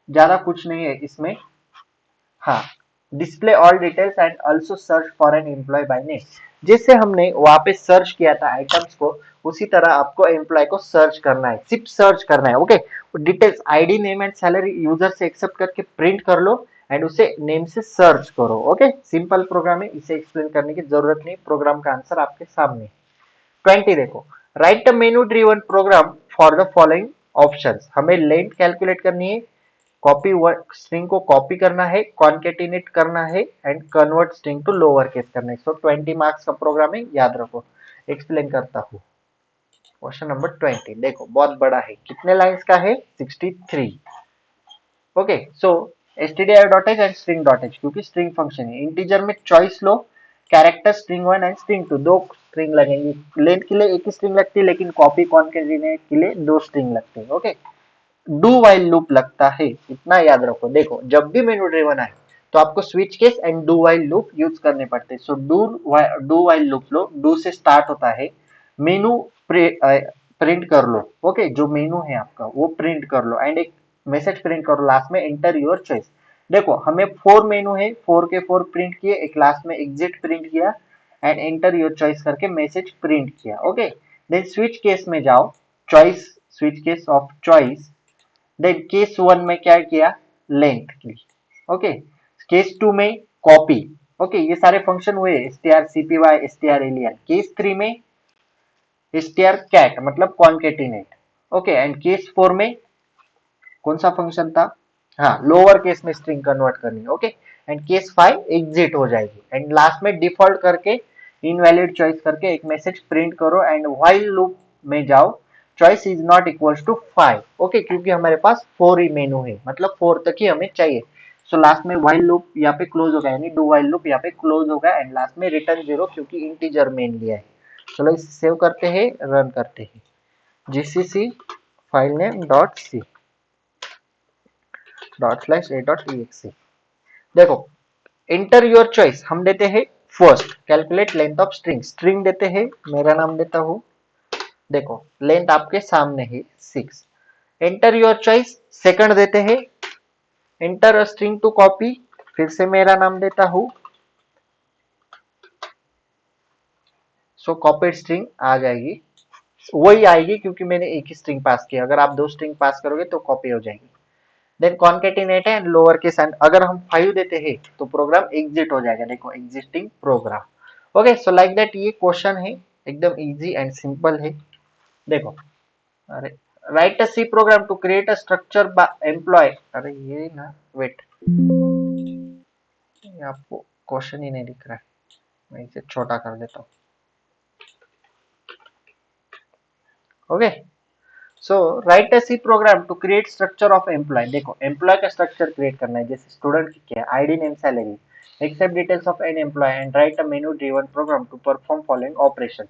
A: ज्यादा कुछ नहीं है इसमें। हाँ, display all details and also search for an employee by name, जैसे हमने वहां पे सर्च किया था आइटम्स को, उसी तरह आपको एम्प्लॉय को सर्च करना है, सिर्फ सर्च करना है। Okay, details ID, name and salary user से एक्सेप्ट करके प्रिंट कर लो एंड उसे नेम से सर्च करो। ओके, सिंपल प्रोग्राम है, इसे एक्सप्लेन करने की जरूरत नहीं, प्रोग्राम का आंसर आपके सामने। 20 देखो, write a menu driven program for the following options. हमें लेंथ कैलकुलेट करनी है, कॉपी स्ट्रिंग को कॉपी करना है, कॉन्केटिनेट करना है and convert string to lower case करना है। सो 20 मार्क्स का प्रोग्राम है, याद रखो। एक्सप्लेन करता हूँ। क्वेश्चन नंबर 20 देखो, बहुत बड़ा है, कितने लाइंस का है, 63। Okay, so stdio.h and string.h, क्योंकि स्ट्रिंग फंक्शन है। इंटीजर में choice low, character string 1 and string 2, दो स्ट्रिंग लगेंगी। लेंथ के लिए एक ही स्ट्रिंग लगती है, लेकिन कॉपी कॉन्केटिनेट के लिए दो स्ट्रिंग लगती है। ओके, डू वाइल लूप लगता है, इतना याद रखो। देखो जब भी मेनू ड्रिवन आए तो आपको switch case and do while loop use करने पड़ते हैं। So do while loop low, do से स्टार्ट होता है, मेनू प्रिंट कर लो। ओके, जो मेनू है आपका वो प्रिंट कर लो एंड एक मैसेज प्रिंट करो लास्ट में, एंटर योर चॉइस। देखो हमें 4 मेनू है, 4 के 4 प्रिंट किए, एक लास्ट में एग्जिट प्रिंट किया एंड एंटर योर चॉइस करके मैसेज प्रिंट किया। ओके, देन स्विच केस में जाओ, choice, switch case of choice. Then case 1 में क्या किया, लेंथ की। ओके, केस 2 में कॉपी। ओके, ये सारे फंक्शन हुए, strcpy, strlen। केस 3 में strcat मतलब कॉन्केटिनेट। ओके, एंड केस 4 में कौन सा फंक्शन था, हाँ, लोअर केस में स्ट्रिंग कन्वर्ट करनी है। ओके, एंड केस 5 एग्जिट हो जाएगी एंड लास्ट में डिफॉल्ट करके इनवैलिड चॉइस करके एक मैसेज प्रिंट करो एंड व्हाइल लूप में जाओ, choice is not equal to 5। Okay, क्योंकि हमारे पास 4 ही मेनू है, मतलब 4 तक ही हमें चाहिए। सो लास्ट में व्हाइल लूप यहाँ पे क्लोज होगा, यानी डू व्हाइल लूप यहाँ पे क्लोज होगा एंड लास्ट में रिटर्न 0, क्योंकि इंटीजर मेन लिया है। चलो इसे सेव करते हैं, रन करते हैं। GCC file name dot c dot slash ए डॉट exe। देखो इंटर योर चॉइस हम देते हैं first, calculate length of string, string देते हैं, मेरा नाम देता हूं। देखो लेंथ आपके सामने है 6। एंटर योर चॉइस सेकंड देते हैं, एंटर स्ट्रिंग टू कॉपी, फिर से मेरा नाम देता हूं। सो कॉपीड स्ट्रिंग आ जाएगी, वही आएगी क्योंकि मैंने एक ही स्ट्रिंग पास किया, अगर आप दो स्ट्रिंग पास करोगे तो कॉपी हो जाएगी। देन कॉन्केटिनेट है एंड लोअर केस एंड, अगर हम 5 देते हैं तो प्रोग्राम एग्जिट हो जाएगा। देखो existing program. Okay, so like that ये क्वेश्चन है, एकदम इजी एंड सिंपल है। देखो, अरे write a C program to create a structure by employee, अरे ये ना, वेट, आपको क्वेश्चन ही नहीं दिख रहा है, मैं इसे छोटा कर देता हूँ। Okay, so write a C program to create structure of employee. देखो एम्प्लॉय का स्ट्रक्चर क्रिएट करना है, जैसे स्टूडेंट की क्या है, ID name salary, accept details of an employee and write a menu driven program to perform following operation,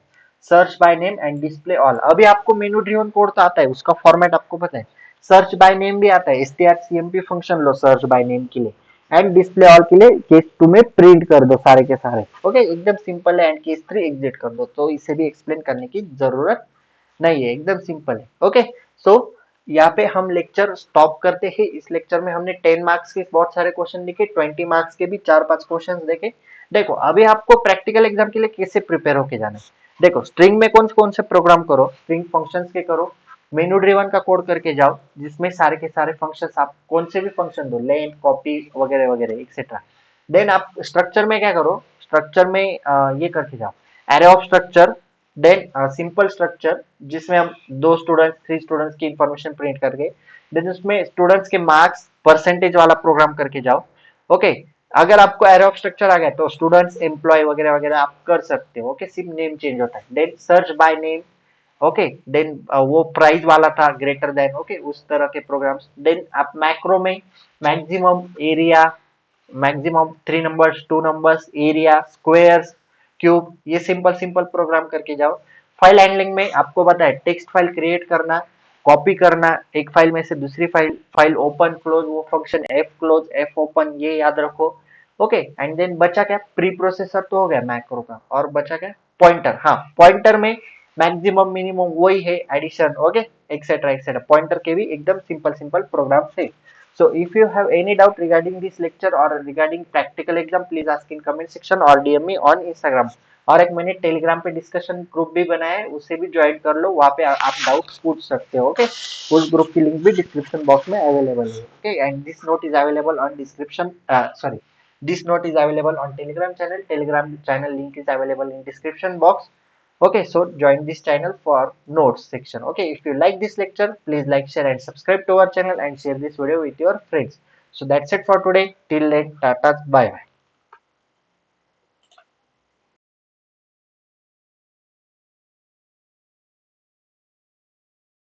A: search by name and display all. अभी आपको मेनू ड्रिवन कोड तो आता है, उसका फॉर्मेट आपको पता है, सर्च बाय नेम भी आता है, strcmp function low search by name के लिए, एंड डिस्प्ले ऑल के लिए केस 2 में प्रिंट कर दो सारे के सारे। ओके, एकदम सिंपल है, एंड केस 3 एग्जिट कर दो, तो इसे भी एक्सप्लेन करने की जरूरत नहीं है, एकदम सिंपल है। ओके, सो यहाँ पे हम लेक्चर स्टॉप करते हैं। इस लेक्चर में हमने 10 मार्क्स के बहुत सारे क्वेश्चन लिखे, 20 मार्क्स के भी 4-5 क्वेश्चन देखे। देखो अभी आपको प्रैक्टिकल एग्जाम के लिए कैसे प्रिपेयर होके जाना है। देखो स्ट्रिंग में कौन कौन से प्रोग्राम करो, स्ट्रिंग फंक्शंस के करो, मेनू ड्रिवन का कोड करके जाओ, जिसमें सारे के सारे फंक्शंस, आप कौन से भी फंक्शन दो, लेंथ, कॉपी वगैरह वगैरह एक्सेट्रा। देन आप स्ट्रक्चर में क्या करो, स्ट्रक्चर में ये करके जाओ, array of structure, then simple structure जिसमें हम 2 स्टूडेंट्स 3 स्टूडेंट्स की इंफॉर्मेशन प्रिंट करके, देन उसमें स्टूडेंट्स के मार्क्स परसेंटेज वाला प्रोग्राम करके जाओ। ओके, अगर आपको एरे ऑफ स्ट्रक्चर आ गया तो स्टूडेंट्स एम्प्लॉय वगैरह वगैरह आप कर सकते हो। ओके, सिर्फ नेम चेंज होता है। Then search by name, okay, then वो प्राइस वाला था ग्रेटर देन, ओके, उस तरह के प्रोग्राम्स। देन आप मैक्रो में maximum area, maximum 3 numbers, 2 numbers, area, squares, cube, ये सिंपल सिंपल प्रोग्राम करके जाओ। फाइल हैंडलिंग में आपको पता है, टेक्स्ट फाइल क्रिएट करना, कॉपी करना एक फाइल में से दूसरी फाइल, फाइल ओपन क्लोज, वो function F close F open, ये याद रखो। ओके, एंड देन बचा क्या, प्री प्रोसेसर तो हो गया मैक्रो का, और बचा क्या, पॉइंटर। हाँ, पॉइंटर में मैक्सिमम मिनिमम वही है, addition, okay, etcetera etcetera, pointer के भी एकदम सिंपल सिंपल प्रोग्राम है। So if you have any doubt regarding this lecture or regarding practical exam, please ask in comment section or DM me on Instagram। और एक मैंने टेलीग्राम पे डिस्कशन ग्रुप भी बनाया है, उसे भी ज्वाइन कर लो, वहाँ पे आप डाउट्स पूछ सकते हो। ओके, उस ग्रुप की लिंक भी डिस्क्रिप्शन बॉक्स में अवेलेबल है। Okay, and this note is available on description, sorry, this note is available on telegram channel link is available in description box। Okay, so join this channel for notes section। Okay, if you like this lecture, please like, share and subscribe to our channel and share this video with your friends। So that's it for today, till then, tata, bye bye।